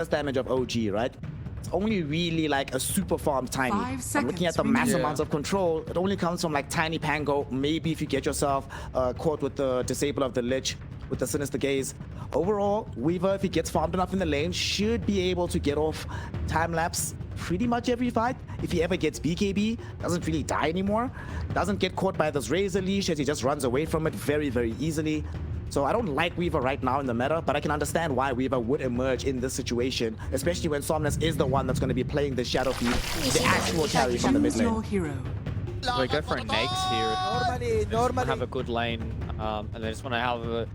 damage of OG, right? It's only really like a super farm tiny. 5 seconds. I'm looking at the mass amounts of control. It only comes from like tiny Pango. Maybe if you get yourself caught with the disable of the Lich, with the Sinister Gaze. Overall, Weaver, if he gets farmed enough in the lane, should be able to get off time lapse pretty much every fight. If he ever gets BKB, doesn't really die anymore. Doesn't get caught by this Razor Leash as he just runs away from it very, very easily. So I don't like Weaver right now in the meta, but I can understand why Weaver would emerge in this situation, especially when Somnus is the one that's going to be playing the Shadow Fiend, the actual carry from the mid lane. So we go for a Nags here. Normally have a good lane, and they just want to have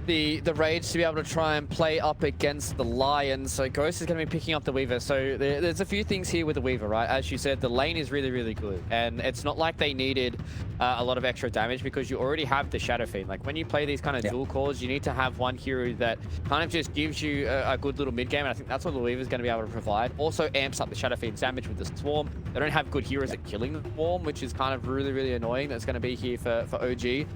the rage to be able to try and play up against the Lion. So Ghost is going to be picking up the Weaver. So there's a few things here with the Weaver, right? As you said, the lane is really, really good, and it's not like they needed a lot of extra damage because you already have the Shadow Fiend. Like when you play these kind of dual cores, you need to have one hero that kind of just gives you a good little mid game, and I think that's what the Weaver is going to be able to provide. Also amps up the Shadow Fiend's damage with the Swarm. They don't have good heroes at killing the Swarm, which is kind of really, really annoying. That's going to be here for OG.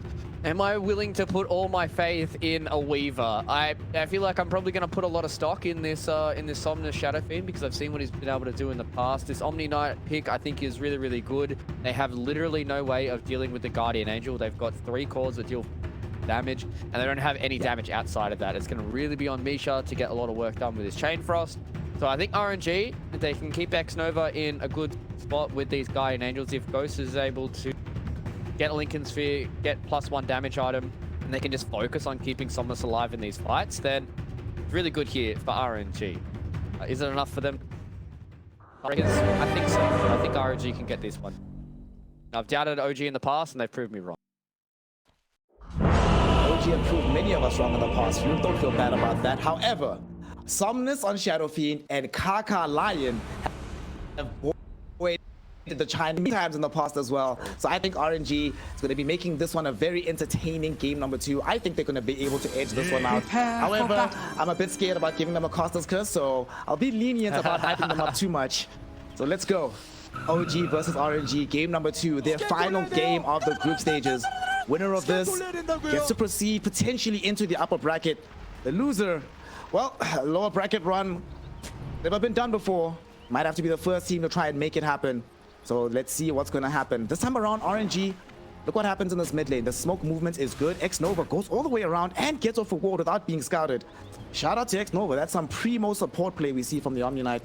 Am I willing to put all my faith in a Weaver? I feel like I'm probably going to put a lot of stock in this Somnus Shadow Fiend because I've seen what he's been able to do in the past. This Omni Knight pick I think is really, really good. They have literally no way of dealing with the Guardian Angel. They've got 3 cores that deal damage, and they don't have any damage outside of that. It's going to really be on Misha to get a lot of work done with his Chain Frost. So I think RNG, if they can keep X-Nova in a good spot with these Guardian Angels, if Ghost is able to get a Lincoln Sphere, get +1 damage item, and they can just focus on keeping Somnus alive in these fights, then really good here for RNG. Is it enough for them? I think so. I think RNG can get this one. I've doubted OG in the past, and they've proved me wrong. OG have proved many of us wrong in the past. You don't feel bad about that. However, Somnus on Shadow Fiend and Kaka Lion have the China many times in the past as well. So I think RNG is going to be making this one a very entertaining game number 2. I think they're going to be able to edge this one out. However, I'm a bit scared about giving them a Caster's Curse, so I'll be lenient about hyping them up too much. So let's go. OG versus RNG, game number 2, their final game of the group stages. Winner of this gets to proceed potentially into the upper bracket. The loser, well, lower bracket run, never been done before. Might have to be the first team to try and make it happen. So let's see what's going to happen. This time around, RNG, look what happens in this mid lane. The smoke movement is good. X-Nova goes all the way around and gets off a ward without being scouted. Shout out to X-Nova. That's some primo support play we see from the Omni Knight.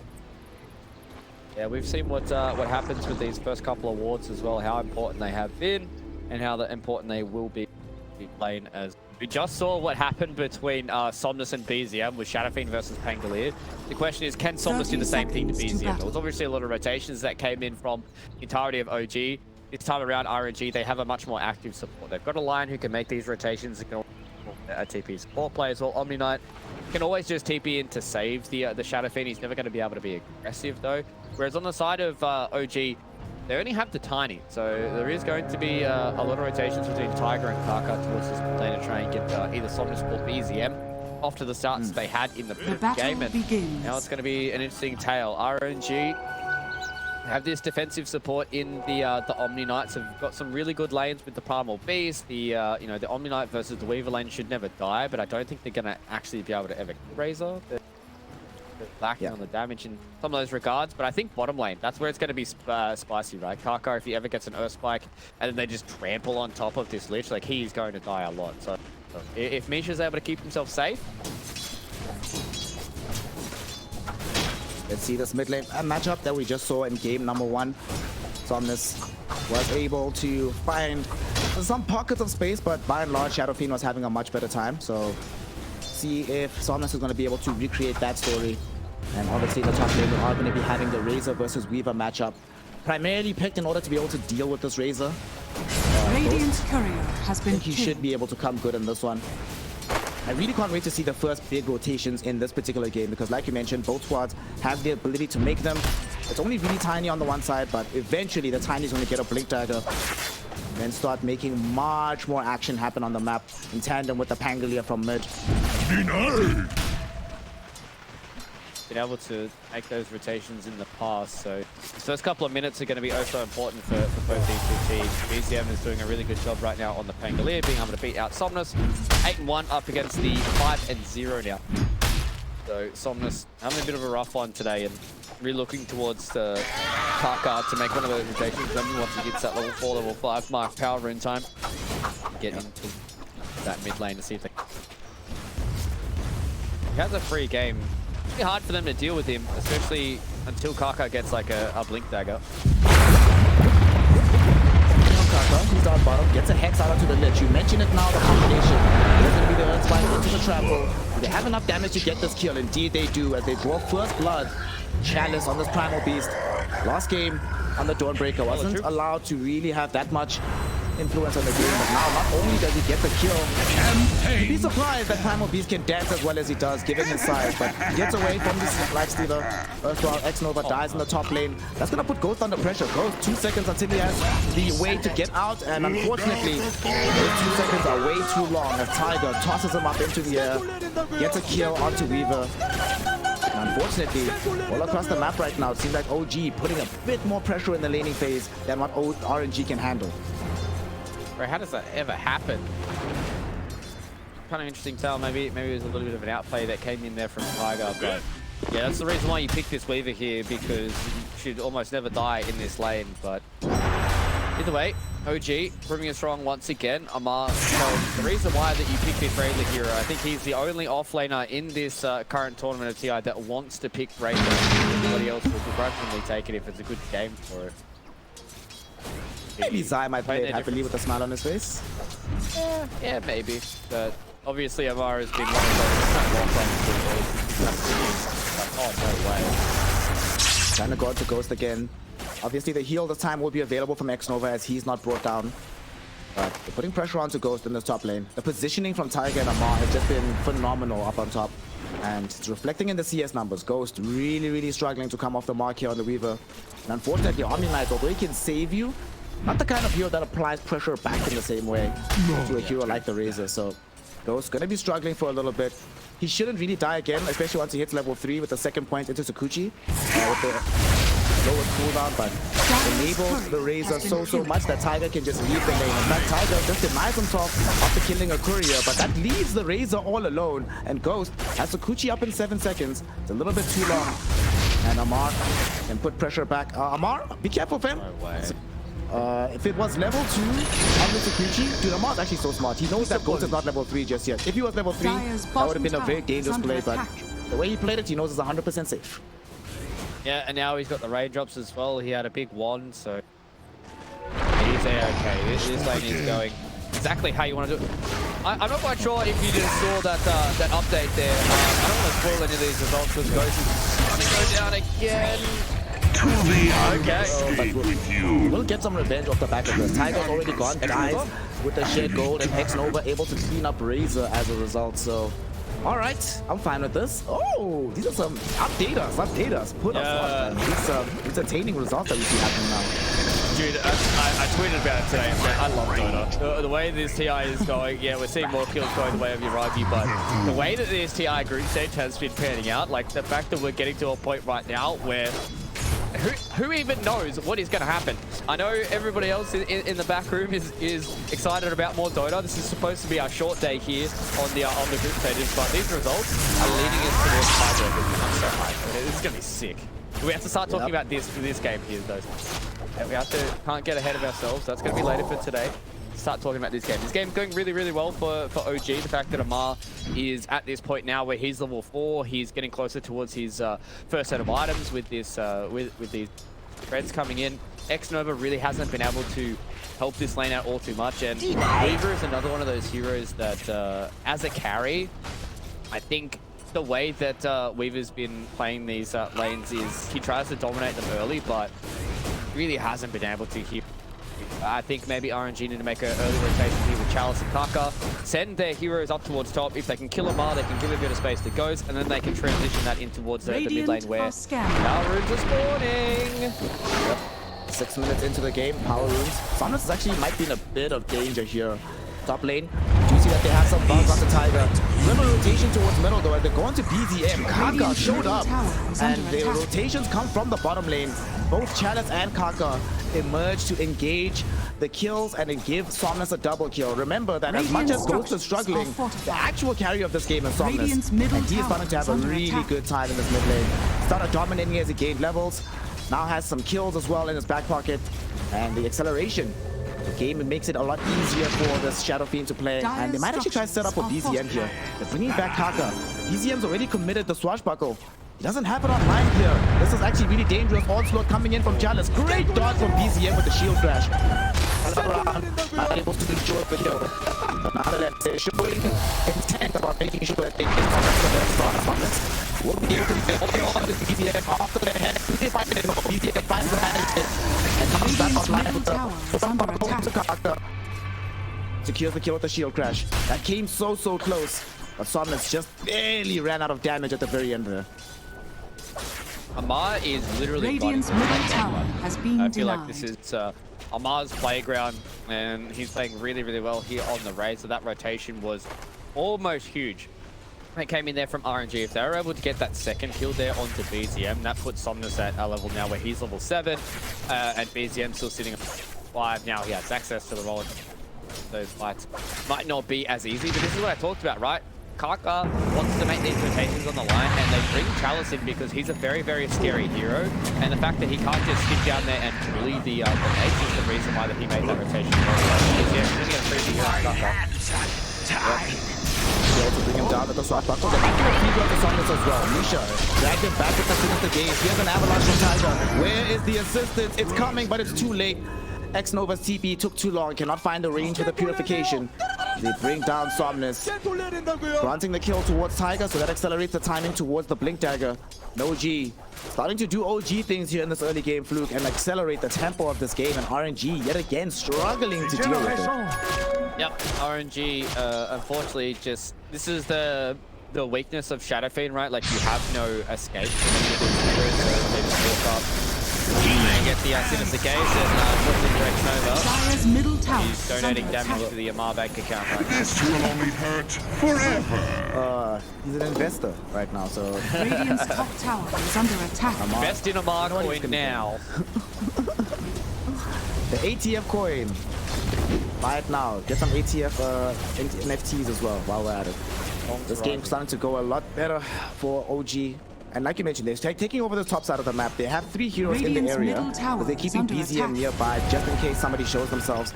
Yeah, we've seen what happens with these first couple of wards as well, how important they have been and how important they will be playing as. We just saw what happened between Somnus and BZM with Shadow Fiend versus Pangolier. The question is, can Somnus do the same thing to BZM? There was obviously a lot of rotations that came in from the entirety of OG. This time around, RNG, they have a much more active support. They've got a Lion who can make these rotations. They can TP support players, or Omni Knight can always just TP in to save the Shadow Fiend. He's never going to be able to be aggressive though. Whereas on the side of OG, they only have the Tiny, so there is going to be a lot of rotations between Tiger and Kaka towards this lane to try and get either Somnus or BZM off to the starts they had in the game. And now it's going to be an interesting tale. RNG have this defensive support in the Omni Knights. Have got some really good lanes with the Primal Beast. The the Omni Knight versus the Weaver lane should never die, but I don't think they're going to actually be able to ever kill Razor. They're lacking on the damage in some of those regards, but I think bottom lane, that's where it's going to be spicy, right? Kaka, if he ever gets an Earth Spike, and then they just trample on top of this Lich, like he's going to die a lot. So if Misha's able to keep himself safe. Let's see this mid lane matchup that we just saw in game number 1. Somnus was able to find some pockets of space, but by and large, Shadow Fiend was having a much better time. So see if Somnus is going to be able to recreate that story. And obviously the top lane are going to be having the Razor versus Weaver matchup, primarily picked in order to be able to deal with this Razor. Radiant's courier has been I think he should be able to come good in this one. I really can't wait to see the first big rotations in this particular game because, like you mentioned, both squads have the ability to make them. It's only really Tiny on the one side, but eventually the Tiny's going to get a Blink Dagger and then start making much more action happen on the map in tandem with the Pangolier from mid. Been able to make those rotations in the past, so the first couple of minutes are going to be so important for both these two teams. BZM is doing a really good job right now on the Pangolier, being able to beat out Somnus. 8-1 up against the 5-0 now. So Somnus having a bit of a rough one today and really looking towards the Kaka to make one of those rotations. Then once he hits that level 4, level 5 mark, power rune time, get into that mid lane to see if they... He has a free game. It's really hard for them to deal with him, especially until Kaka gets like a blink dagger. Kaka, he's down bottom, gets a hex out onto the lich. You mentioned it now, the combination. There's going to be the earth spike into the trample. Do they have enough damage to get this kill? Indeed they do, as they draw first blood. Chalice on this primal beast. Last game on the Dawnbreaker wasn't allowed to really have that much influence on the game, but now not only does he get the kill, you'd be surprised that Primal Beast can dance as well as he does given his size, but he gets away from this Lifestealer. Earthbound X-Nova dies in the top lane. That's gonna put Ghost under pressure. Ghost 2 seconds until he has the way to get out, and unfortunately those 2 seconds are way too long as Tiger tosses him up into the air, gets a kill onto Weaver. Unfortunately, all across the map right now, it seems like OG putting a bit more pressure in the laning phase than what RNG can handle. Bro, how does that ever happen? Kind of interesting tell. Maybe it was a little bit of an outplay that came in there from Tiger, but yeah, that's the reason why you pick this Weaver here, because you should almost never die in this lane. But either way, OG proving it strong once again. Amar, the reason why that you pick this Razor hero, I think he's the only offlaner in this current tournament of TI that wants to pick Razor. Everybody else will begrudgingly take it if it's a good game for it. Maybe Zai might play it happily with a smile on his face. Yeah, maybe. But obviously Amar has been one of those oh, no way. Trying to go into Ghost again. Obviously the heal this time will be available from X-Nova as he's not brought down. But they're putting pressure onto Ghost in this top lane. The positioning from Tiger and Amar has just been phenomenal up on top. And it's reflecting in the CS numbers. Ghost really struggling to come off the mark here on the Weaver. And unfortunately, Omni Knight, although he can save you, not the kind of hero that applies pressure back in the same way to a hero like the Razor. So Ghost gonna be struggling for a little bit. He shouldn't really die again, especially once he hits level 3 with the second point into Sakuchi with the lowest cooldown, but enables the Razor so much that Tiger can just leave the lane. In fact, Tiger just denies himself after killing a courier, but that leaves the Razor all alone, and Ghost has Sakuchi up in 7 seconds. It's a little bit too long, and Amar can put pressure back. Amar, be careful, fam. No way. If it was level 2 on the Sakuchi, dude, Amar's actually so smart. He knows that Ghost is not level 3 just yet. If he was level 3, that would have been a very dangerous play, but the way he played it, he knows it's 100% safe. Yeah, and now he's got the raindrops as well. He had a big wand, so he's okay. This lane is going exactly how you want to do it. I'm not quite sure if you just saw that that update there. I don't want to spoil any of these results with Ghost is going to go down again. Okay. We'll get some revenge off the back of this. Tiger's already gone, guys, with the shared gold, and X-Nova able to clean up Razor as a result. So, all right, I'm fine with this. Oh, these are some update us, put us on. These entertaining results that we see happening now. Dude, I tweeted about it today. I love Dota. The way this TI is going, yeah, we're seeing more kills going the way of Yuragi, but the way that this TI group stage has been panning out, like the fact that we're getting to a point right now where who even knows what is going to happen? I know everybody else in the back room is excited about more Dota. This is supposed to be our short day here on the group stages, but these results are leading us towards tiebreakers. I'm so hyped. This is going to be sick. We have to start talking about this game here, though. We can't get ahead of ourselves. That's going to be later for today. Start talking about this game. This game's going really well for OG. The fact that Amar is at this point now where he's level 4, he's getting closer towards his first set of items with this with these threads coming in. X-Nova really hasn't been able to help this lane out all too much, and Weaver is another one of those heroes that as a carry, I think the way that Weaver's been playing these lanes is he tries to dominate them early, but really hasn't been able to hit. I think maybe RNG need to make an early rotation here with Chalice and Kaka. Send their heroes up towards top. If they can kill Amar, they can give a bit of space to Ghost, and then they can transition that in towards the mid lane where Power Runes are spawning. Yep. 6 minutes into the game, Power Runes. Somnus actually might be in a bit of danger here. Top lane, 2 see that they have some bugs on the Tiger. Remember rotation towards middle though, and they're going to BZM. Kaka showed up, and the rotations come from the bottom lane. Both Chalice and Kaka emerge to engage the kills and then give Somnus a double kill. Remember that as much as Ghost is struggling, the actual carrier of this game is Somnus, and he is starting to have a really good time in this mid lane. Started dominating as he gained levels, now has some kills as well in his back pocket, and the acceleration. The game makes it a lot easier for this Shadow Fiend to play, and they might actually try to set up for BZM here. They're bringing back Kaka. BZM's already committed the swashbuckle. He doesn't have it online here. This is actually really dangerous. Onslaught coming in from Chalice. Great dodge from BZM with the shield crash. Not able to destroy the kill. But nonetheless, they're showing intent about making sure that they get on this. We'll be able to get on this BZM after their head. They find it, BZM finds the management and comes back online with the Kaka. Secures the kill with the shield crash. That came so close. But Somnus just barely ran out of damage at the very end there. Amar is literally Radiant's middle tower has been I feel denied. like this is Amar's playground, and he's playing really well here on the raid. So that rotation was almost huge. It came in there from RNG. If they were able to get that second kill there onto BZM, that puts Somnus at a level now where he's level 7, and BZM still sitting at 5. Now he has access to the rolling. Those fights might not be as easy, but this is what I talked about, right? Kaka wants to make these rotations on the line, and they bring Chalice in because he's a very scary hero, and the fact that he can't just stick down there and bully the grenades is the reason why that he made that rotation. He's going to get a 3 here on Kaka. To bring him down with the swashbuckle. They're making a feed on the Somnus as well. Misha dragged him back at the finish the game. He has an avalanche from Tiger. Where is the assistance? It's coming, but it's too late. X-Nova's TP took too long, cannot find the range for the purification. They bring down Somnus, granting the kill towards Tiger, so that accelerates the timing towards the Blink Dagger. OG starting to do OG things here in this early game, Fluke, and accelerate the tempo of this game, and RNG yet again struggling to deal with it. Yep, RNG, unfortunately, just this is the weakness of Shadow Fiend, right? Like, you have no escape and get the Sinister Gaze and puts in direct Nova. Dire's middle tower. He's donating damage to the Amar bank account right now. This will only hurt forever. He's an investor right now, so Radiant's top tower is under attack. Invest in Amar coin now. The ATF coin. Buy it now. Get some ATF NFTs as well while we're at it. This game's starting to go a lot better for OG. And like you mentioned, they're taking over the top side of the map. They have 3 heroes in the area, but they're keeping BZM nearby just in case somebody shows themselves.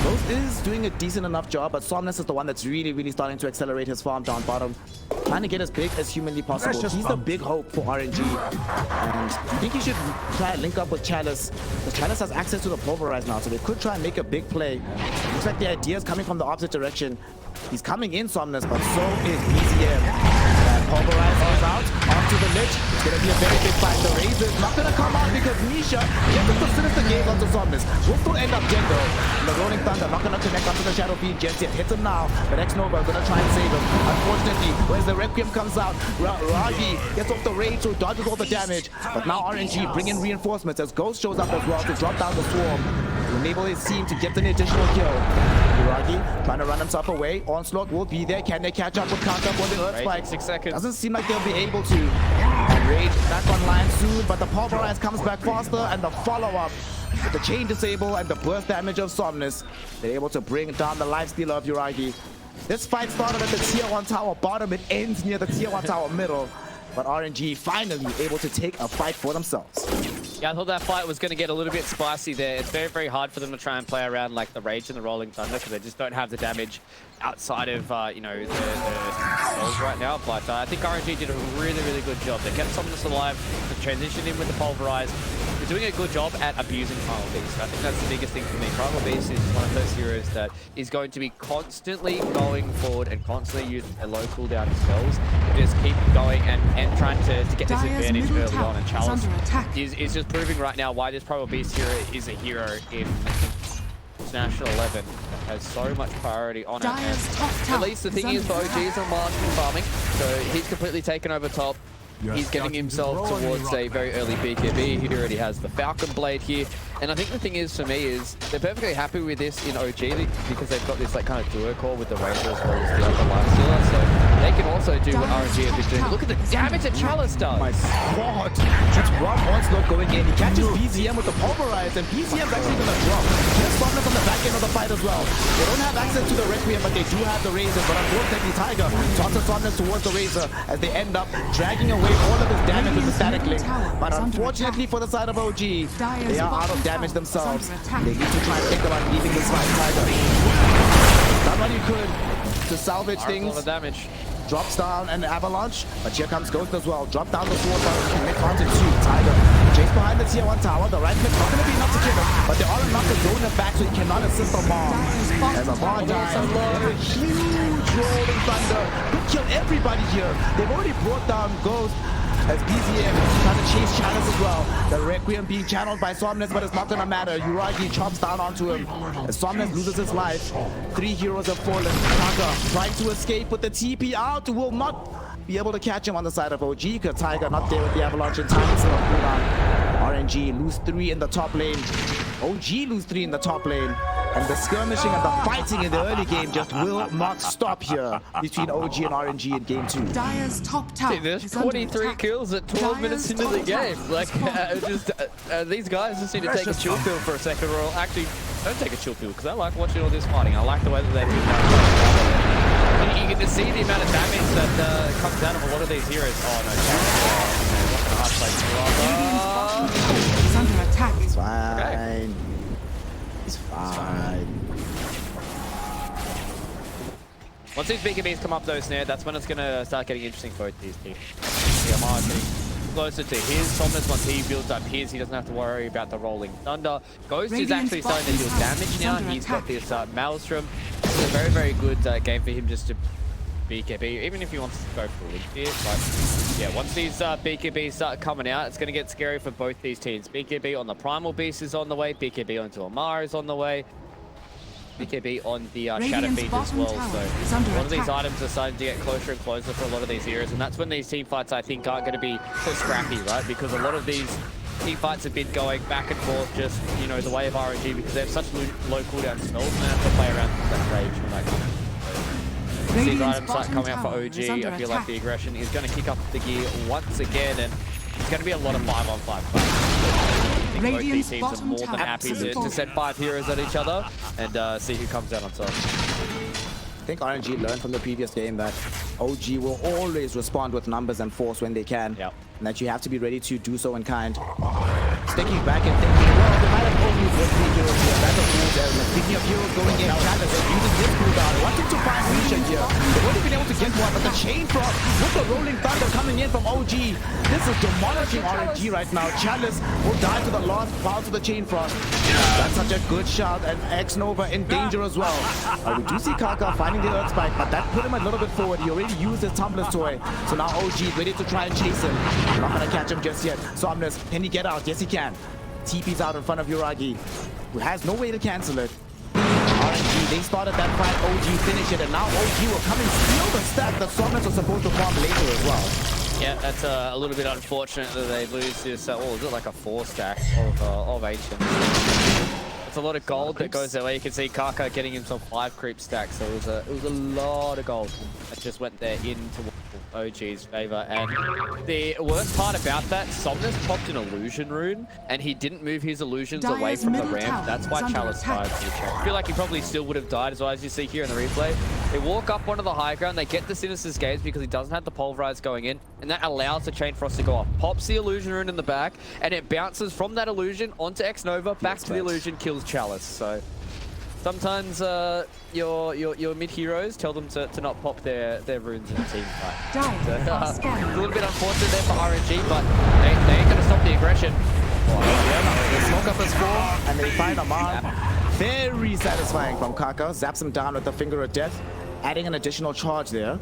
Ghost is doing a decent enough job, but Somnus is the one that's really starting to accelerate his farm down bottom. Trying to get as big as humanly possible. He's the big hope for RNG. And I think he should try and link up with Chalice. Because Chalice has access to the Pulverize now, so they could try and make a big play. Looks like the idea is coming from the opposite direction. He's coming in, Somnus, but so is BZM. Pulverize goes out onto the lich. It's going to be a very big fight. The Razor is not going to come out because Misha gets the Sinister Gaze onto Somnus. Will still end up dead though. And the Rolling Thunder not going to connect onto the Shadow Fiend just yet. Hits him now, but X-Nova is going to try and save him. Unfortunately, whereas the Requiem comes out, Ragi gets off the rage, so dodges all the damage. But now RNG bring in reinforcements as Ghost shows up as well to drop down the Swarm. To enable his team to get an additional kill. Ragi trying to run himself away. Onslaught will be there. Can they catch up with Kaka for the Earth Spike? 6 seconds. Doesn't seem like they'll be able to. And Rage back online soon, but the Pulverize comes back faster, and the follow-up with the chain disable and the burst damage of Somnus, they're able to bring down the lifestealer of Yuragi. This fight started at the tier 1 tower bottom, it ends near the tier 1 tower middle, but RNG finally able to take a fight for themselves. Yeah, I thought that fight was going to get a little bit spicy there. It's very hard for them to try and play around like the Rage and the Rolling Thunder because they just don't have the damage outside of, you know, the souls right now. But I think RNG did a really good job. They kept Somnus alive, they transitioned in with the Pulverize. They're doing a good job at abusing Primal Beast. I think that's the biggest thing for me. Primal Beast is one of those heroes that is going to be constantly going forward and constantly using their low cooldown spells. Just keep going and trying to get this advantage early on. And Chalice is just proving right now why this Primal Beast hero is a hero in National 11 that has so much priority on it. And at least the thing is, for OG is on margin farming, so he's completely taken over top. He's getting himself towards a very early BKB. He already has the Falcon Blade here, And I think the thing is, for me, is they're perfectly happy with this in OG because they've got this like kind of duo core with the Razor as well as the other Lifestealer, so they can also do what RNG have been doing. Look at the damage that Chalice does. My god, that's one onslaught going in. He catches BZM with the pulverize, and BZM's actually gonna drop. There's Somnus on the back end of the fight as well. They don't have access to the Requiem, but they do have the Razor. But unfortunately, Tiger tosses Somnus towards the Razor as they end up dragging away all of his damage with the Static Link. But unfortunately for the side of OG, they are out of damage themselves. They need to try and think about leaving this fight. Tiger done what you could to salvage things. A lot of damage. Drops down an avalanche, but here comes Ghost as well. Drop down the sword, connect onto 2. Tiger chase behind the tier 1 tower. The right click's not going to be enough to kill him, but they are enough to zone him back so he cannot assist the bomb. As a bomb dies, a huge rolling thunder could kill everybody here. They've already brought down Ghost. As BZM trying to chase Chalice as well. The Requiem being channeled by Somnus, but it's not gonna matter. Uragi chops down onto him. As Somnus loses his life, 3 heroes have fallen. Kaka trying to escape with the TP out, will not be able to catch him on the side of OG because Tiger not there with the avalanche in time. So RNG lose 3 in the top lane. OG lose 3 in the top lane. And the skirmishing and the fighting in the early game just will not stop here between OG and RNG in game 2. Dire's top tower. See, there's 23 kills at 12 minutes into the game. Like, these guys just need to take a chill pill for a second, or actually, don't take a chill pill because I like watching all this fighting. I like the way that they do that. You can just see the amount of damage that comes out of a lot of these heroes. Oh no, He's under attack. It's fine. Okay. It's fine. Once these BKBs come up though, Snare, that's when it's going to start getting interesting for these teams. Yamar getting closer to his Somnus. Once he builds up his, he doesn't have to worry about the rolling thunder. Ghost is actually starting to deal damage now. He's got this Maelstrom. It's a very, very good game for him just to BKB, even if he wants to go for a link here. But yeah, once these BKBs start coming out, it's going to get scary for both these teams. BKB on the Primal Beast is on the way. BKB onto Amar is on the way. BKB on the Shadow Fiend as well. So a lot of these items are starting to get closer and closer for a lot of these heroes. And that's when these team fights, I think, aren't going to be so scrappy, right? Because a lot of these team fights have been going back and forth just, you know, the way of RNG because they have such low cooldown spells and they have to play around with that rage and that kind of. These items start coming out for OG. I feel like the aggression is going to kick up the gear once again, and it's going to be a lot of 5-on-5 fights. I think both these teams are more than happy to send 5 heroes at each other and see who comes out on top. I think RNG learned from the previous game that OG will always respond with numbers and force when they can. Yep. And that you have to be ready to do so in kind. Sticking back and thinking, well, they might have only put 3 heroes here. That's a fool's errand. Speaking of heroes going in, Chalice is using his cooldown. Wanting to find Misha here. They've only been able to get one, but the chain frost with the rolling thunder coming in from OG. This is demolishing RNG right now. Chalice will die to the last part of the chain frost. That's such a good shot, and X-Nova in danger as well. We do see Kaka finding the Earth Spike, but that put him a little bit forward. He already used his Tumblr's toy, so now OG is ready to try and chase him. Not gonna catch him just yet. Somnus, can he get out? Yes, he can. TP's out in front of Uragi, who has no way to cancel it. RNG, they started that fight, OG finished it, and now OG will come and steal the stack that Somnus was supposed to farm later as well. Yeah, that's a little bit unfortunate that they lose this, is it like a 4 stack of Ancient? It's a lot of gold that goes their way. You can see Kaka getting himself 5 creep stacks, so it was a lot of gold that just went there into OG's favor. And the worst part about that, Somnus popped an illusion rune, and he didn't move his illusions away from the ramp. That's why Chalice died. I feel like he probably still would have died as well, as you see here in the replay. They walk up onto the high ground, they get the Sinister's Gaze because he doesn't have the pulverize going in, and that allows the Chain Frost to go off. Pops the illusion rune in the back, and it bounces from that illusion onto X-Nova, back to the illusion, kills Chalice. So sometimes your mid heroes, tell them to not pop their runes in a team fight. It's a little bit unfortunate there for RNG, but they ain't gonna stop the aggression. They smoke up his 4 and they find Amar. Very satisfying from Kaka. Zaps him down with the Finger of Death, adding an additional charge there.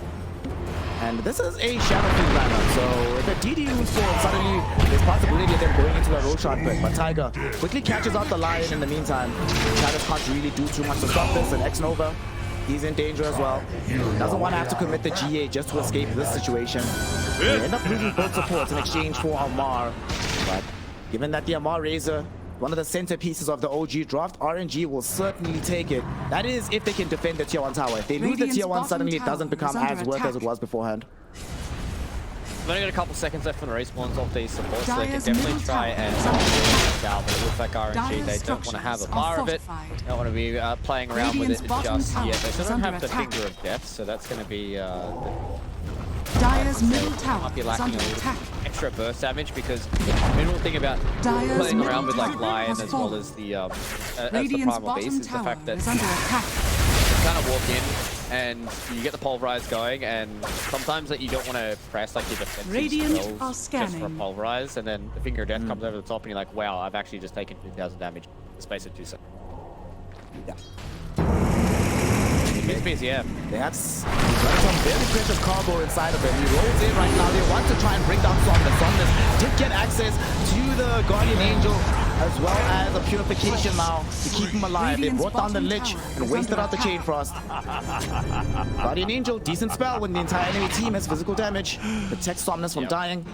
And this is a Shadow Fiend lineup, so if a DD moves forward, suddenly there's possibility of them going into the Roshan pit. But Tiger quickly catches out the Lion in the meantime. Chalice can't really do too much to stop this, and X-Nova, he's in danger as well. Doesn't want to have to commit the GA just to escape this situation. They end up losing both supports in exchange for Amar. But given that the Amar Razor one of the centerpieces of the OG draft. RNG will certainly take it. That is if they can defend the tier 1 tower. If they lose the Radiant's tier 1, bottom suddenly it tower doesn't become is under as worth as it attack. was beforehand. We've only got a couple seconds left from the respawns off these supports, so they can Dire's definitely middle try tower and is under take out, but it looks like RNG, Dire's they don't want to have a structures bar are of it. fortified. Don't want to be playing around with Radiant's it bottom just tower yet. They still is don't under have the attack. finger of death, so that's going to be Dire's middle might tower be is lacking a under little attack. extra burst damage because the minimal thing about Dire's playing middle around with like tower Lion has as well fallen. as the Radiant's primal beast bottom is the tower fact that is under attack. you kind of walk in and you get the pulverize going, and sometimes that you don't want to press like your defensive Radiant spells are just for a scanning. pulverize, and then the finger of death comes over the top and you're like, wow, I've actually just taken 2,000 damage in the space of 2 seconds. Yeah. Yeah. They have some very precious cargo inside of him. He rolls in right now. They want to try and bring down Somnus. Somnus did get access to the Guardian Angel as well as a purification now to keep him alive. They Radiant's brought down the bottom Lich tower and is wasted under out the attack. Chain Frost. Guardian Angel, decent spell when the entire enemy team has physical damage. Protects Somnus from dying.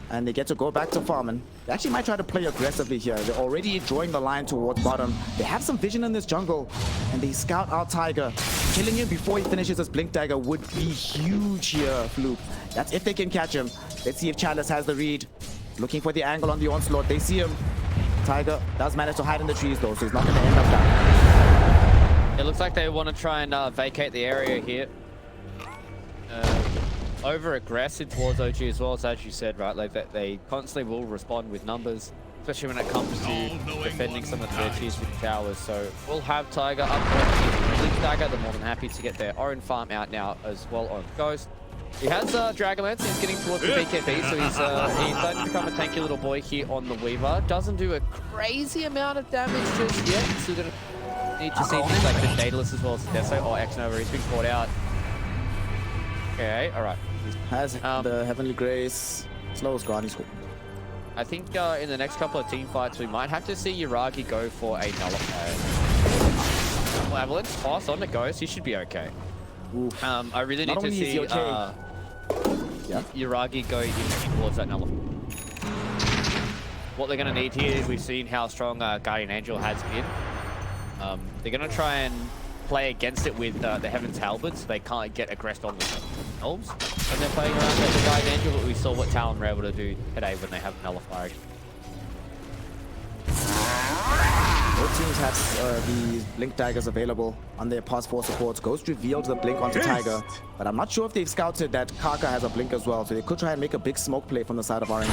And they get to go back to farming. They actually might try to play aggressively here. They're already drawing the line towards bottom. They have some vision in this jungle, and they scout out Tiger. Killing him before he finishes his Blink Dagger would be huge here, Fluke. That's if they can catch him. Let's see if Chalice has the read. Looking for the angle on the onslaught. They see him. Tiger does manage to hide in the trees, though, so he's not going to end up down. It looks like they want to try and vacate the area here. Over aggressive towards OG as well, so as you said, right, like that they constantly will respond with numbers, especially when it comes to defending some of their tier 2 towers. So we'll have Tiger up front. Blink Dagger, they're more than happy to get their own farm out now as well on Ghost. He has Dragonlance, he's getting towards the BKB, so he's starting to become a tanky little boy here on the Weaver. Doesn't do a crazy amount of damage just yet, so you're gonna need to see things like the Daedalus as well as Deso or X-Nova. He's been caught out. Okay, alright. Has the Heavenly Grace. Slow is gone. He's cool. I think in the next couple of team fights, we might have to see Yuragi go for a nullifier. Well, Avalanche toss on the Ghost. He should be okay. Oof. I really need Not to only is see he okay. Yuragi go in towards that nullifier. What they're going to need here is we've seen how strong Guardian Angel has been. They're going to try and play against it with the Heaven's Halberd, so they can't get aggressed on themselves when they're playing around with the Guardian Angel, but we saw what Talon were able to do today when they have Nullifier. Both teams have these Blink Daggers available on their past 4 supports. Ghost revealed the Blink onto Tiger, but I'm not sure if they've scouted that Kaka has a Blink as well, so they could try and make a big smoke play from the side of RNG.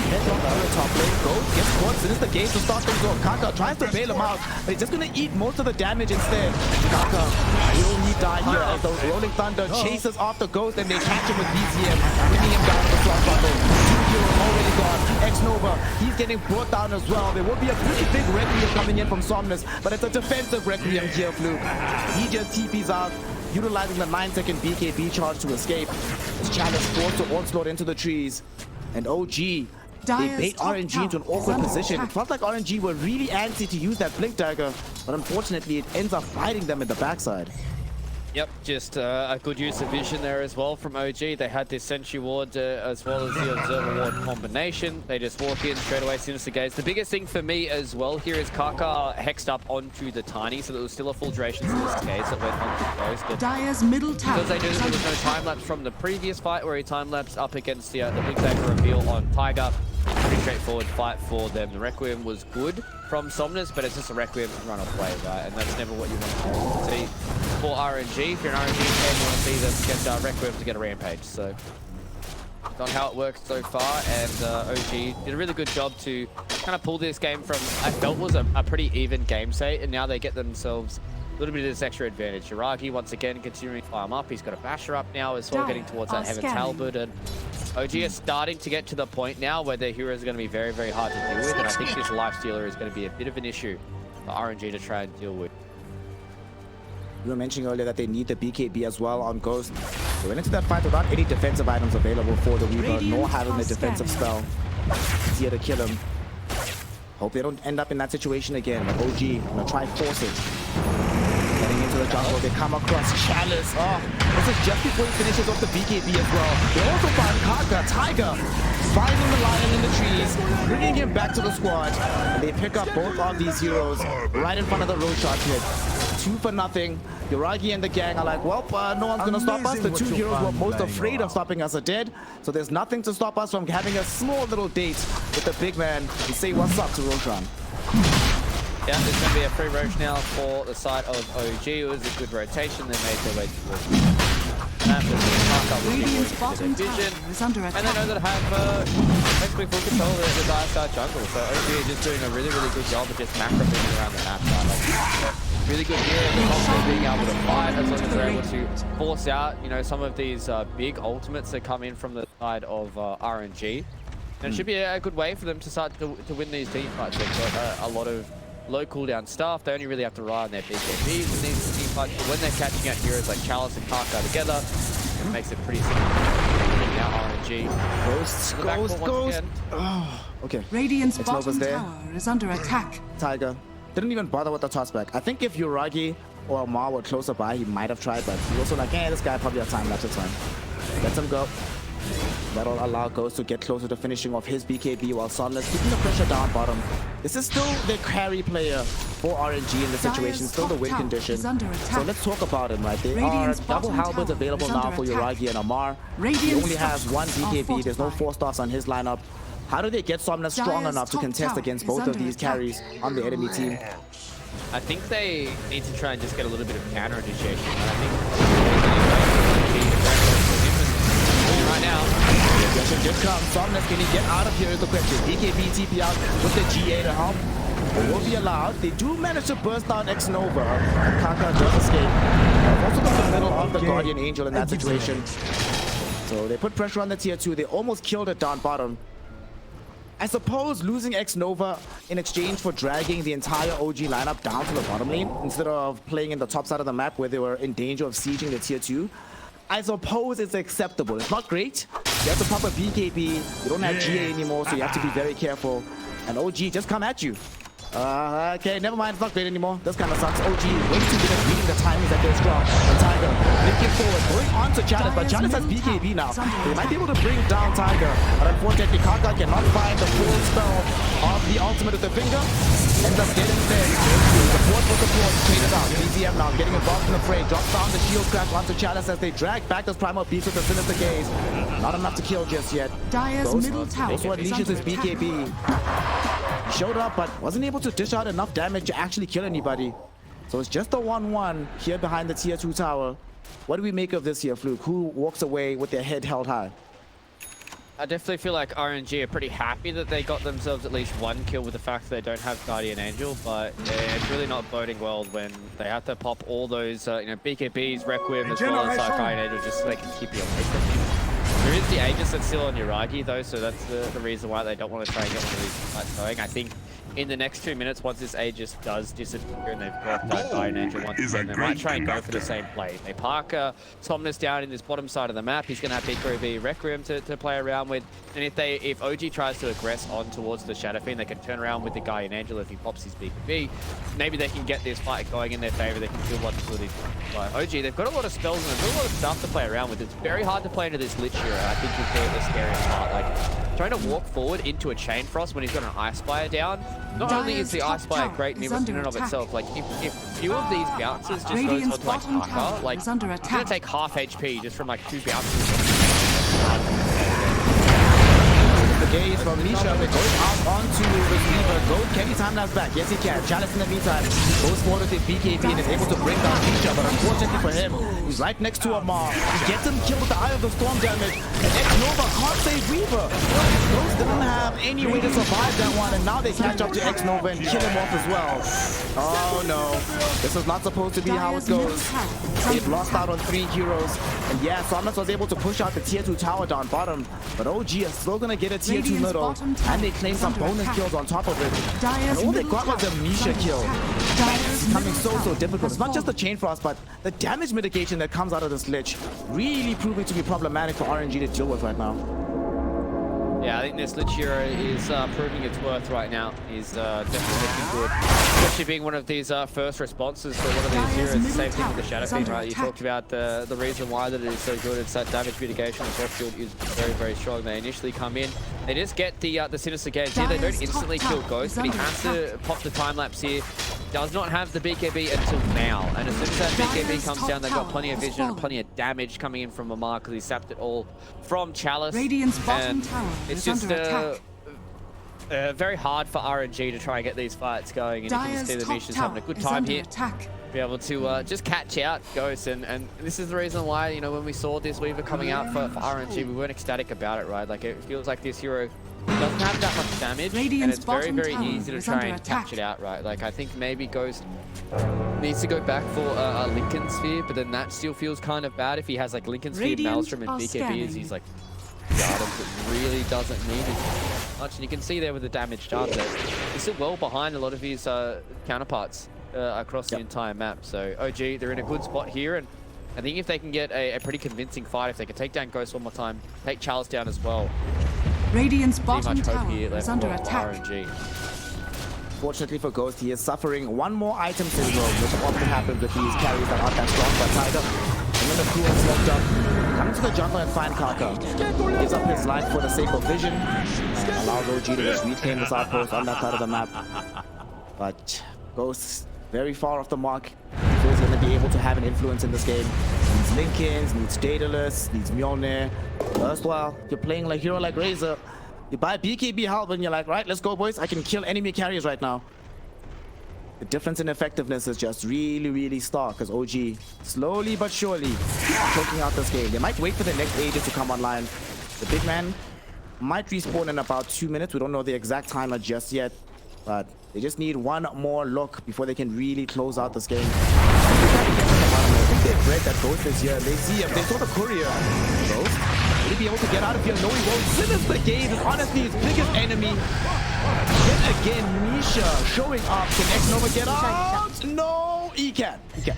Heads on the other top lane. Ghost gets caught as soon as the gates to start things off. Kaka tries to bail him out, but he's just going to eat most of the damage instead. Kaka will need die here as the Rolling Thunder chases after Ghost and they catch him with BCM, bringing him down to the slot bundle. 2 heroes already gone. X-Nova, he's getting brought down as well. There will be a pretty big Requiem coming in from Somnus, but it's a defensive Requiem here, Fluke. He just TPs out, utilizing the 9-second BKB charge to escape. His Chalice forced to onslaught into the trees. And OG, they bait RNG into an awkward position. It felt like RNG were really antsy to use that Blink Dagger, but unfortunately it ends up biting them in the backside. Yep, just a good use of vision there as well from OG. They had this Sentry Ward as well as the Observer Ward combination. They just walk in straight away, Sinister Gaze. The biggest thing for me as well here is Kaka hexed up onto the Tiny, so there was still a full duration Sinister Gaze that went onto Ghost. But Dire's middle tower. because they knew that there was no time lapse from the previous fight where he time lapsed up against the Blink Dagger reveal on Tiger. Pretty straightforward fight for them. The Requiem was good from Somnus, but it's just a Requiem to run away, right? And that's never what you want to see for RNG. If you're an RNG fan, you want to see them get Requiem to get a Rampage. So, not how it worked so far, and OG did a really good job to kind of pull this game from, I felt was a pretty even game state, and now they get themselves a little bit of this extra advantage. Yuragi, once again, continuing to climb up. He's got a Basher up now as well, getting towards that Heaven's Halberd, and OG is starting to get to the point now where their heroes are going to be very, very hard to deal with, and I think this Lifestealer is going to be a bit of an issue for RNG to try and deal with. You were mentioning earlier that they need the BKB as well on Ghost. They went into that fight without any defensive items available for the Weaver, nor having the defensive spell. It's here to kill him. Hope they don't end up in that situation again, but OG gonna try force it. Getting into the jungle, they come across Chalice. Oh, this is just before he finishes off the BKB as well. They also find Kaka, Tiger, finding the lion in the trees, bringing him back to the squad. And they pick up both of these heroes right in front of the road shot pit. 2 for nothing. Yuragi and the gang are like, well, no one's gonna stop us. The 2 heroes we're most afraid of stopping us are dead. So there's nothing to stop us from having a small little date with the big man and say what's up to Roshan. Yeah, there's going to be a free roach now for the side of OG. It was a good rotation. They made their way towards the map. Radiant's bottom tower is under attack. And they know that have basically full control of the dire side jungle. So OG are just doing a really, really good job of just macro moving around the map. Really good here. They're being able to fight as long as they're able to force out, you know, some of these big ultimates that come in from the side of RNG. And it should be a good way for them to start to win these team fights. They've got a lot of low cooldown stuff. They only really have to rely on their BKBs in these team fights. But when they're catching out heroes like Chalice and Kaka together, it makes it pretty simple. Now RNG. Ghost. Oh, okay. Radiant's Nova's bottom there. tower is under attack. Tiger didn't even bother with the tossback. I think if Yuragi or Amar were closer by, he might have tried, but he also like, hey, this guy probably has time lapse of time. Let him go. That'll allow Ghost to get closer to finishing off his BKB while Sunless keeping the pressure down bottom. This is still the carry player for RNG in the situation, still the win condition. So let's talk about him, right? They are double halberds available now for Yuragi and Amar. He only has 1 BKB, there's no 4-stars on his lineup. How do they get Somnus strong enough to contest against both of these carries on the enemy team? I think they need to try and just get a little bit of counter initiation. I think right now. The aggression did come. Somnus, can he get out of here is the question. BKB TP out with the GA to help. It will be allowed. They do manage to burst down X-Nova. Kaka does escape. Also got the middle of the Guardian Angel in that situation. So they put pressure on the tier 2. They almost killed it down bottom. I suppose losing X-Nova in exchange for dragging the entire OG lineup down to the bottom lane instead of playing in the top side of the map where they were in danger of sieging the tier 2. I suppose it's acceptable. It's not great. You have to pop a BKB. You don't have GA anymore, so you have to be very careful. And OG just come at you. Okay, never mind. It's not great anymore. This kind of sucks. OG way too good at reading the timings that they're strong. And Tiger linking forward, going on to Chalice, but Chalice has BKB now. They might be able to bring down Tiger, but unfortunately Kaka cannot find the full spell of the ultimate with the finger. Ends up getting there. Support for support, traded out. BZM now getting involved in the fray. Drops down the shield crash onto Chalice as they drag back those primal beasts with the sinister gaze. Not enough to kill just yet. Dire's middle tower Also is unleashes under his attack. BKB. He showed up, but wasn't able to dish out enough damage to actually kill anybody. So it's just a 1-1 here behind the tier 2 tower. What do we make of this here, Fluke? Who walks away with their head held high? I definitely feel like RNG are pretty happy that they got themselves at least 1 kill with the fact that they don't have Guardian Angel, but it's really not boding well when they have to pop all those BKBs, Requiem, as well as Guardian Angel just so they can keep you away from you. There is the Aegis that's still on Yuragi though, so that's the reason why they don't want to try and get one of these fights going. I think in the next 2 minutes, once this Aegis does disappear and they've got Guardian Angel once again, they might try and go for the same play. They park Somnus down in this bottom side of the map. He's going to have BKB Requiem to play around with. And if OG tries to aggress on towards the Shadow Fiend, they can turn around with the Guardian Angel if he pops his BKB. Maybe they can get this fight going in their favor. They can kill one of these. But OG, they've got a lot of spells and they've got a lot of stuff to play around with. It's very hard to play into this Lich Hero. I think is the scariest part. Like, trying to walk forward into a Chain Frost when he's got an Ice Spire down. Not only is the Ice Spire great in and of itself, like if few of these bounces just goes onto like Kaka, like it's gonna take half HP just from like 2 bounces. The gaze from Misha, they're going out onto receiver. Gold, can he time lapse back? Yes, he can. Chalice in the meantime goes forward with his BKB and is able to bring down Misha, but unfortunately for him, he's right next to Amar. He gets him killed with the Eye of the Storm damage, and X-Nova can't save Reaver. Those didn't have any way to survive that one, and now they catch up to X-Nova and kill him off as well. Oh no, this is not supposed to be how it goes. They've lost out on 3 heroes, and yeah, Somnus was able to push out the tier 2 tower down bottom, but OG is still gonna get a tier 2 middle, and they claim some bonus kills on top of it. And all they got was a Misha kill. It's becoming so difficult. It's not just the Chain Frost, but the damage mitigation that comes out of this Lich really proving to be problematic for RNG to deal with right now. Yeah, I think this Lichiro is proving its worth right now. He's definitely looking good. Especially being one of these first responses for one of these heroes. Same thing with the Shadow Fiend, right? You talked about the reason why that it is so good. It's that damage mitigation. The cross shield is very, very strong. They initially come in. They just get the Sinister Gaze here. They don't instantly kill Ghost, but he has to pop the time lapse here. Does not have the BKB until now. And as soon as that BKB comes down, they've got plenty of vision and plenty of damage coming in from Amar because he sapped it all from Chalice. Radiant's bottom tower it's is just under attack. very hard for RNG to try and get these fights going. And you can see the Misha's having a good time here. Be able to just catch out Ghost. And this is the reason why, you know, when we saw this Weaver coming out for RNG, we weren't ecstatic about it, right? Like, it feels like this hero doesn't have that much damage, and it's very, very easy to try and catch it out, right? Like, I think maybe Ghost needs to go back for a Lincoln Sphere, but then that still feels kind of bad if he has, like, Lincoln Sphere, Maelstrom, and BKB as he's, like, items that really doesn't need as much. And you can see there with the damage done that he's still well behind a lot of his counterparts across the entire map. So, OG, they're in a good spot here, and I think if they can get a pretty convincing fight, if they can take down Ghost one more time, take Chalice down as well, Radiant's bottom tower is under attack. RNG. Fortunately for Ghost, he is suffering one more item syndrome, which often happens with these carries that aren't that strong. But Tiger, and then the crew is locked up, coming to the jungle and find Kaka. Gives up his life for the sake of vision, and allows OG to just reclaim his outpost on that side of the map. But Ghost, very far off the mark. He's going to be able to have an influence in this game. Needs Linkins, needs Daedalus, needs Mjolnir. Erstwhile, you're playing like hero like Razor. You buy BKB Halberd and you're like, right, let's go, boys. I can kill enemy carriers right now. The difference in effectiveness is just really, really stark because OG slowly but surely choking out this game. They might wait for the next Aegis to come online. The big man might respawn in about 2 minutes. We don't know the exact timer just yet, but they just need one more look before they can really close out this game. I think they've read that Ghost is here. They see him. They saw the courier. Ghost, will he be able to get out of here? No, he won't. Sinister Gaze is honestly his biggest enemy. Yet again, Misha showing up. Can X-Nova get out? No, he can. He can.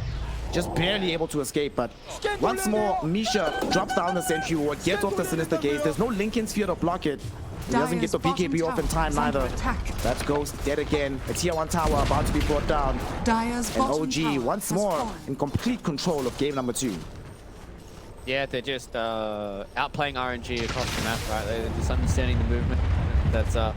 Just barely able to escape, but once more, Misha drops down the Sentry Ward, gets off the Sinister Gaze. There's no Lincoln Sphere to block it. He doesn't get the BKB off in time neither. That's Ghost dead again. A tier 1 tower about to be brought down. And OG once more in complete control of game number 2. Yeah, they're just outplaying RNG across the map, right? They're just understanding the movement that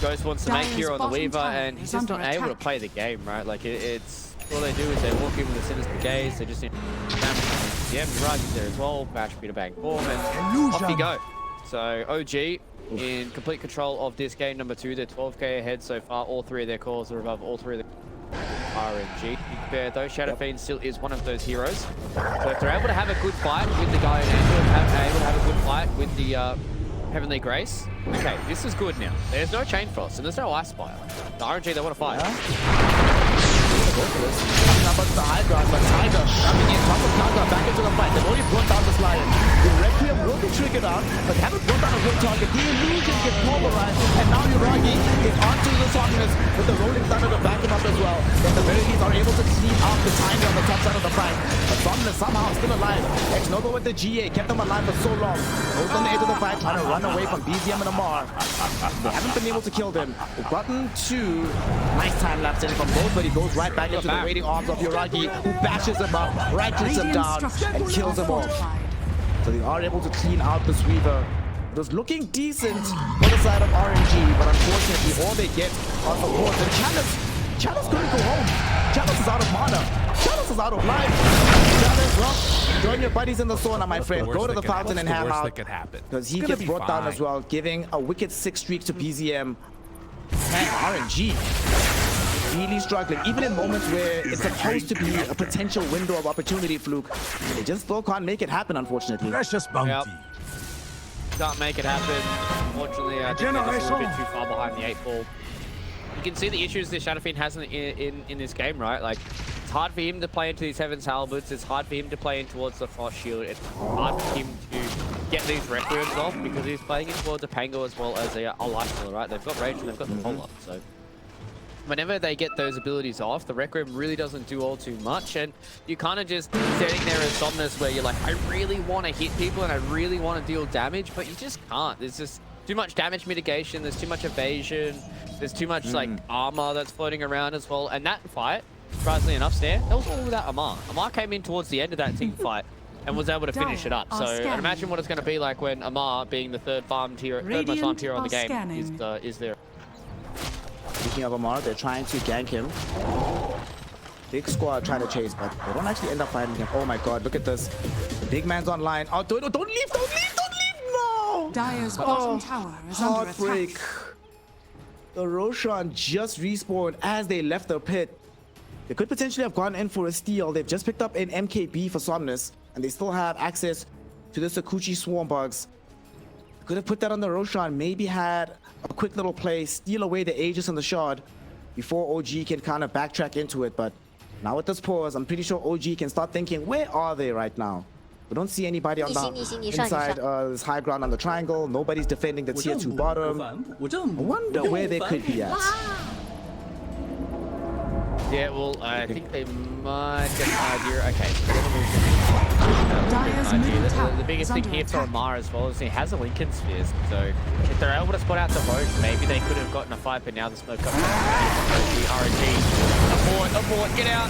Ghost wants to make here on the Weaver, and he's just not able to play the game, right? Like, it's all they do is they walk in with a Sinister Gaze, they just damage the BKM, Rug's there as well, bash Peter Bang Form, and off you go. So, OG in complete control of this game number 2. They're 12k ahead so far. All 3 of their cores are above all 3 of the RNG. Fair though, Shadow Fiend still is one of those heroes. So if they're able to have a good fight with the guy in Angel, able to have a good fight with the Heavenly Grace, okay, this is good now. There's no Chain Frost and there's no Ice Spire. The RNG, they want to fight. Coming up onto the high ground, but Tiger coming in, Kaka back into the fight. They've already brought down this Lion. The Requiem will be triggered out, but haven't brought down a real target. The illusion gets pulverized, and now Uragi is onto the Softness with the Rolling Thunder to back him up as well. At the very least, are able to clean out the Tiny on the top side of the fight. But Softness somehow still alive. X-Nova with the GA kept them alive for so long. Goes on the edge of the fight, trying to run away from BZM and Amar. They haven't been able to kill them. They've gotten 2 nice time lapse in from both, but he goes right back into the waiting arms of Uragi, who bashes him up, right-clicks him down, and kills him off. So they are able to clean out this Weaver. It was looking decent for the side of RNG, but unfortunately, all they get are the hordes. And Chalice couldn't go home. Chalice is out of mana. Chalice is out of life. Chalice, well, join your buddies in the sauna, my friend. Go to the fountain and ham out. Because he gets brought down as well, giving a wicked 6 streak to BZM. And RNG really struggling, even in moments where it's supposed to be a potential window of opportunity, Fluke. They just still can't make it happen, unfortunately. Precious bounty. Yep. Can't make it happen. Unfortunately, I think they're just a bit too far behind the 8 ball. You can see the issues this Shadow Fiend has in this game, right? Like, it's hard for him to play into these Heaven's Halberds. It's hard for him to play in towards the Frost Shield. It's hard for him to get these Requiems off because he's playing in towards a Pango as well as a Life Stealer, right? They've got range and they've got the pull-up, so whenever they get those abilities off, the Requiem really doesn't do all too much, and you kind of just sitting there as Somnus where you're like, I really want to hit people and I really want to deal damage, but you just can't. There's just too much damage mitigation. There's too much evasion. There's too much like armor that's floating around as well. And that fight, surprisingly enough, Snare, that was all without Amar. Amar came in towards the end of that team fight and was able to finish it up. So I'd imagine what it's going to be like when Amar, being the third most farmed hero on the game, is there. Speaking of Amar, they're trying to gank him. Big squad trying to chase, but they don't actually end up fighting him. Oh my god, look at this. The big man's online. Oh, don't leave! No! Dire's bottom tower is under Heartbreak. attack. The Roshan just respawned as they left the pit. They could potentially have gone in for a steal. They've just picked up an MKB for Somnus, and they still have access to the Sakuchi Swarm Bugs. Could have put that on the Roshan, maybe had a quick little play, steal away the Aegis and the Shard before OG can kind of backtrack into it. But now with this pause, I'm pretty sure OG can start thinking, where are they right now? We don't see anybody on the inside this high ground on the triangle. Nobody's defending the tier 2 bottom. I wonder where they could be at. Yeah, well, I think they might get an idea. Okay, the biggest thing here for Amar as well is he has a Lincoln Spheres. So if they're able to spot out the boat, maybe they could have gotten a fight, but now the smoke up. RNG. Abort, get out.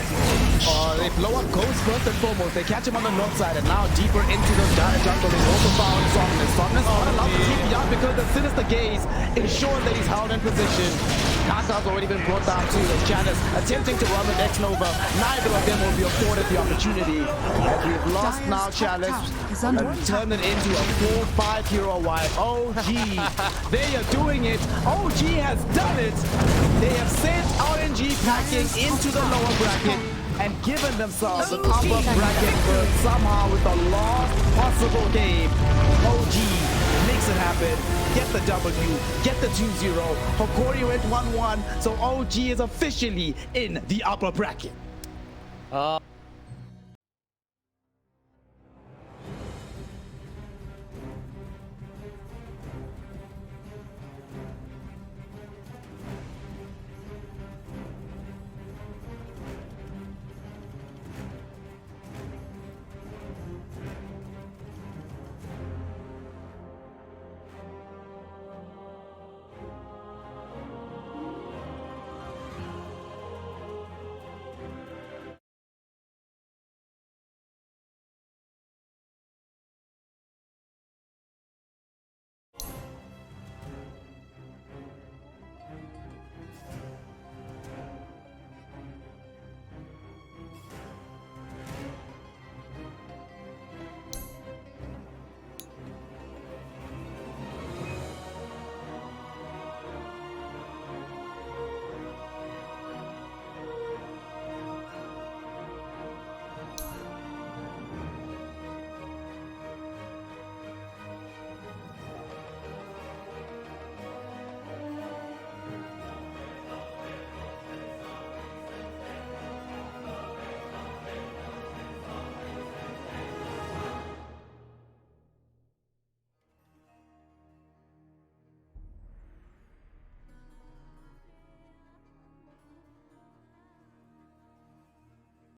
They blow up Ghost first and foremost. They catch him on the north side and now deeper into the dire jungle. They also found Somnus. Somnus not allowed to keep beyond because the sinister gaze ensures that he's held in position. Kaka's already been brought down too. As Janice attempting to run with X-Nova. Neither of them will be afforded the opportunity. As we've lost now Chalice and turned it into a 4-5 hero wide. OG, they are doing it. OG has done it. They have sent RNG packing into the lower bracket and given themselves an upper bracket berth somehow with the last possible game. OG makes it happen. Get the W, get the 2-0. Hokori went 1-1, so OG is officially in the upper bracket.